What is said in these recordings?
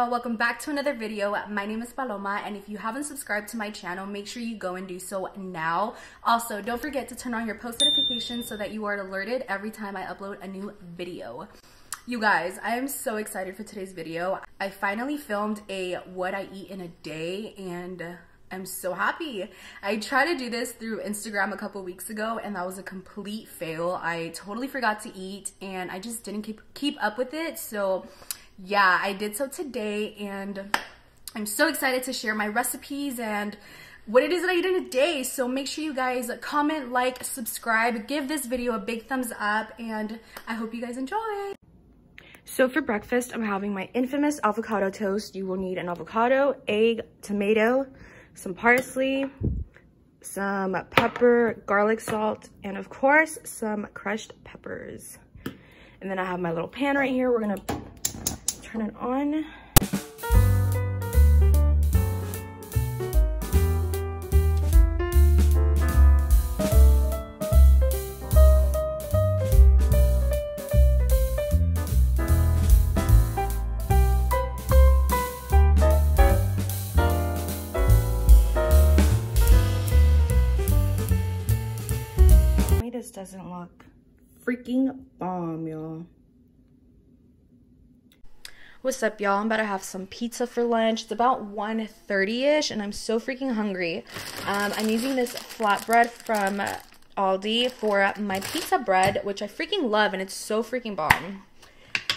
y'all, welcome back to another video. My name is Paloma, and if you haven't subscribed to my channel, make sure you go and do so now. Also, don't forget to turn on your post notifications so that you are alerted every time I upload a new video. You guys, I am so excited for today's video. I finally filmed a what I eat in a day, and I'm so happy. I tried to do this through Instagram a couple weeks ago, and that was a complete fail. I totally forgot to eat, and I just didn't keep up with it. So yeah, I did so today, and I'm so excited to share my recipes and what it is that I eat in a day. So make sure you guys comment, like, subscribe, give this video a big thumbs up, and I hope you guys enjoy. So for breakfast, I'm having my infamous avocado toast. You will need an avocado, egg, tomato, some parsley, some pepper, garlic salt, and of course, some crushed peppers. And then I have my little pan right here. We're gonna turn it on. This doesn't look freaking bomb, y'all. What's up, y'all? I'm about to have some pizza for lunch. It's about 1:30ish, and I'm so freaking hungry. I'm using this flatbread from Aldi for my pizza bread, which I freaking love, and it's so freaking bomb.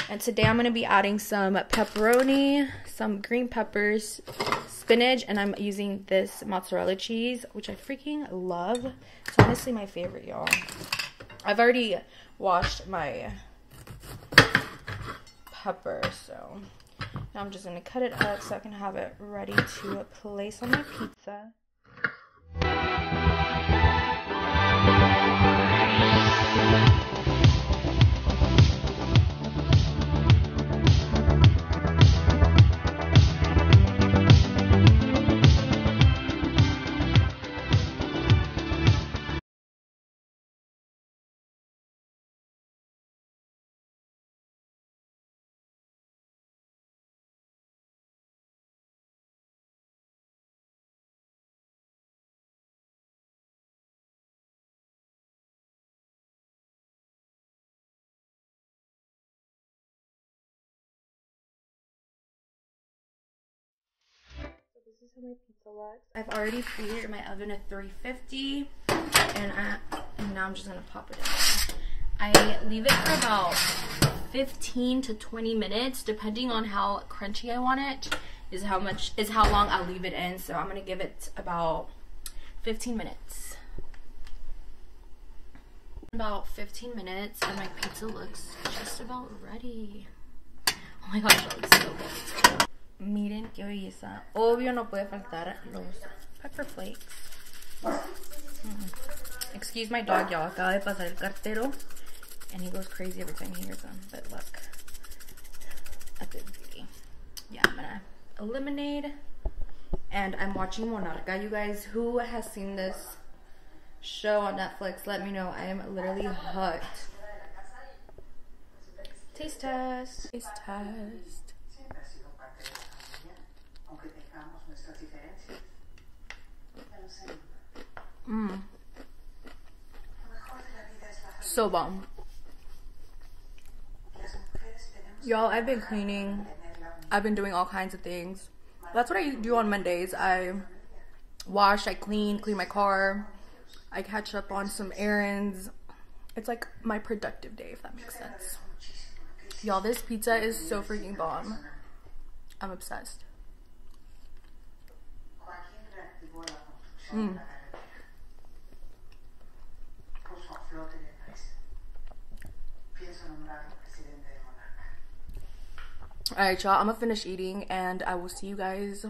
And today I'm going to be adding some pepperoni, some green peppers, spinach, and I'm using this mozzarella cheese, which I freaking love. It's honestly my favorite, y'all. I've already washed my pepper, so now I'm just going to cut it up so I can have it ready to place on my pizza. This is how my pizza looks. I've already preheated my oven at 350, and now I'm just gonna pop it in. I leave it for about 15 to 20 minutes, depending on how crunchy I want it. Is how long I'll leave it in. So I'm gonna give it about 15 minutes. About 15 minutes, and my pizza looks just about ready. Oh my gosh, that looks so good. Miren qué belleza. Obvio no puede faltar los pepper flakes. Excuse my dog, y'all. Acaba de pasar el cartero, and he goes crazy every time he hears them. But look at this beauty. Yeah, I'm gonna eliminate. And I'm watching Monarca. You guys, who has seen this show on Netflix? Let me know. I am literally hooked. Taste test. Taste test. So bomb. Y'all, I've been cleaning. I've been doing all kinds of things. That's what I do on Mondays. I wash, I clean my car. I catch up on some errands. It's like my productive day, if that makes sense. Y'all, this pizza is so freaking bomb. I'm obsessed. Alright, y'all, I'm gonna finish eating, and I will see you guys.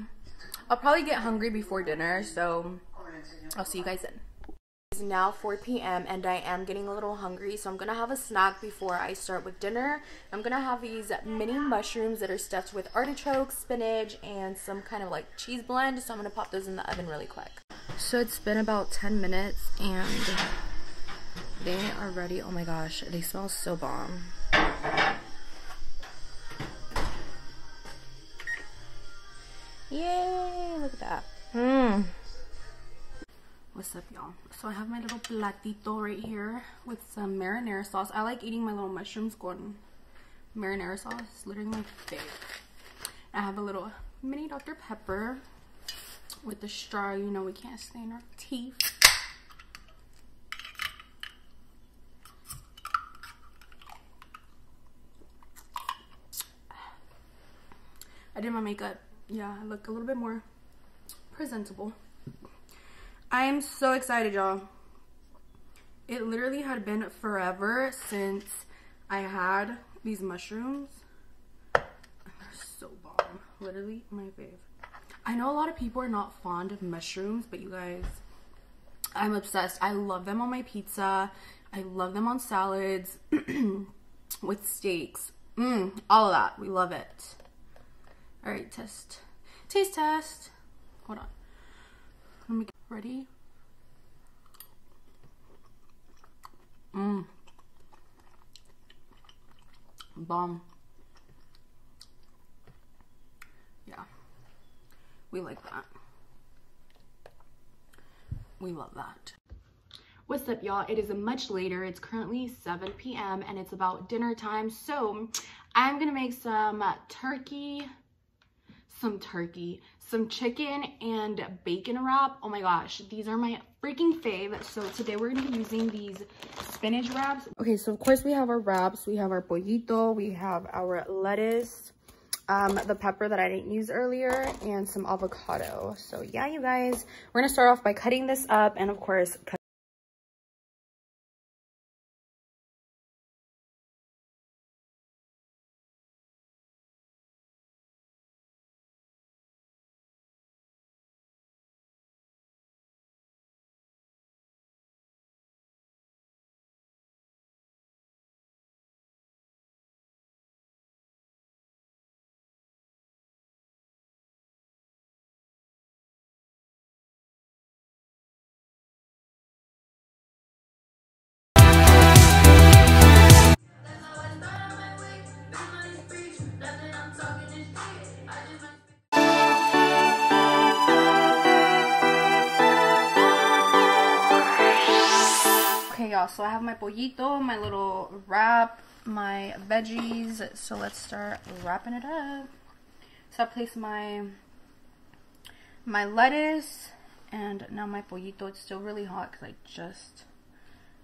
I'll probably get hungry before dinner, so I'll see you guys then. It's now 4 p.m. and I am getting a little hungry, so I'm gonna have a snack before I start with dinner. I'm gonna have these mini mushrooms that are stuffed with artichokes, spinach, and some kind of like cheese blend, so I'm gonna pop those in the oven really quick. So it's been about 10 minutes and they are ready. Oh my gosh, they smell so bomb. What's up, y'all? So I have my little platito right here with some marinara sauce. I like eating my little mushrooms con marinara sauce. It's literally my favorite. I have a little mini Dr. Pepper with the straw. You know we can't stain our teeth. I did my makeup. Yeah, I look a little bit more presentable. I am so excited, y'all. It literally had been forever since I had these mushrooms. And they're so bomb. Literally my fave. I know a lot of people are not fond of mushrooms, but you guys, I'm obsessed. I love them on my pizza. I love them on salads with steaks. All of that. We love it. All right, taste test. Hold on. Let me get ready. Bomb. Yeah. We like that. We love that. What's up, y'all? It is much later. It's currently 7 p.m. and it's about dinner time. So I'm gonna make some some chicken and bacon wrap. Oh my gosh, these are my freaking fave. So today we're gonna be using these spinach wraps. Okay, so of course we have our wraps. We have our pollito, we have our lettuce, the pepper that I didn't use earlier, and some avocado. So yeah, you guys, we're gonna start off by cutting this up and of course y'all, so I have my pollito, my little wrap, my veggies. So let's start wrapping it up. So I place my lettuce and now my pollito. It's still really hot because I just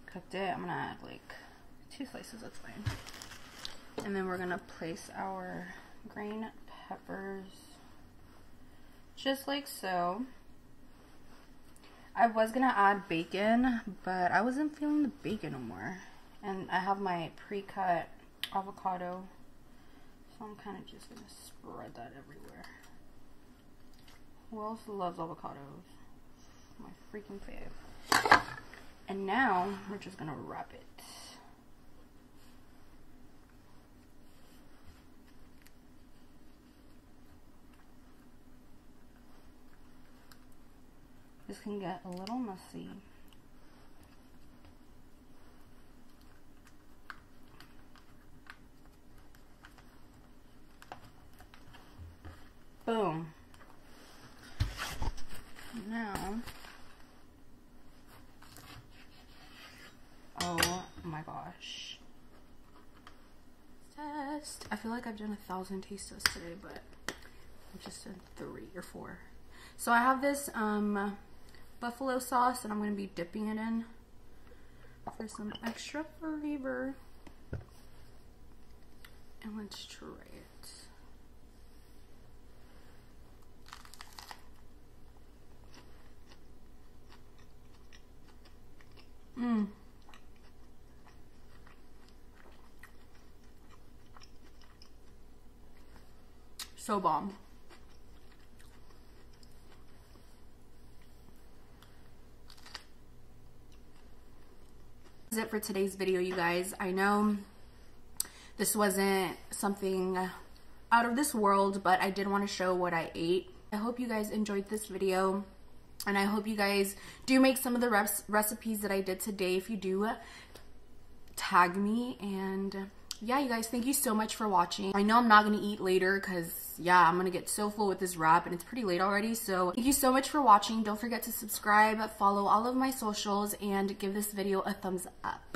cooked it. I'm gonna add like 2 slices, that's fine. And then we're gonna place our green peppers just like so. I was gonna add bacon, but I wasn't feeling the bacon no more. And I have my pre-cut avocado, so I'm kind of just gonna spread that everywhere. Who else loves avocados? My freaking fave. And now we're just gonna wrap it. This can get a little messy. Boom. Now, oh my gosh. Test. I feel like I've done 1,000 taste tests today, but I just did 3 or 4. So I have this buffalo sauce and I'm going to be dipping it in for some extra flavor. And let's try it. So bomb. That's it for today's video, you guys. I know this wasn't something out of this world, but I did want to show what I ate. I hope you guys enjoyed this video, and I hope you guys do make some of the recipes that I did today. If you do, tag me, and yeah, you guys, thank you so much for watching. I know I'm not gonna eat later because yeah, I'm gonna get so full with this wrap and it's pretty late already. So thank you so much for watching. Don't forget to subscribe, follow all of my socials, and give this video a thumbs up.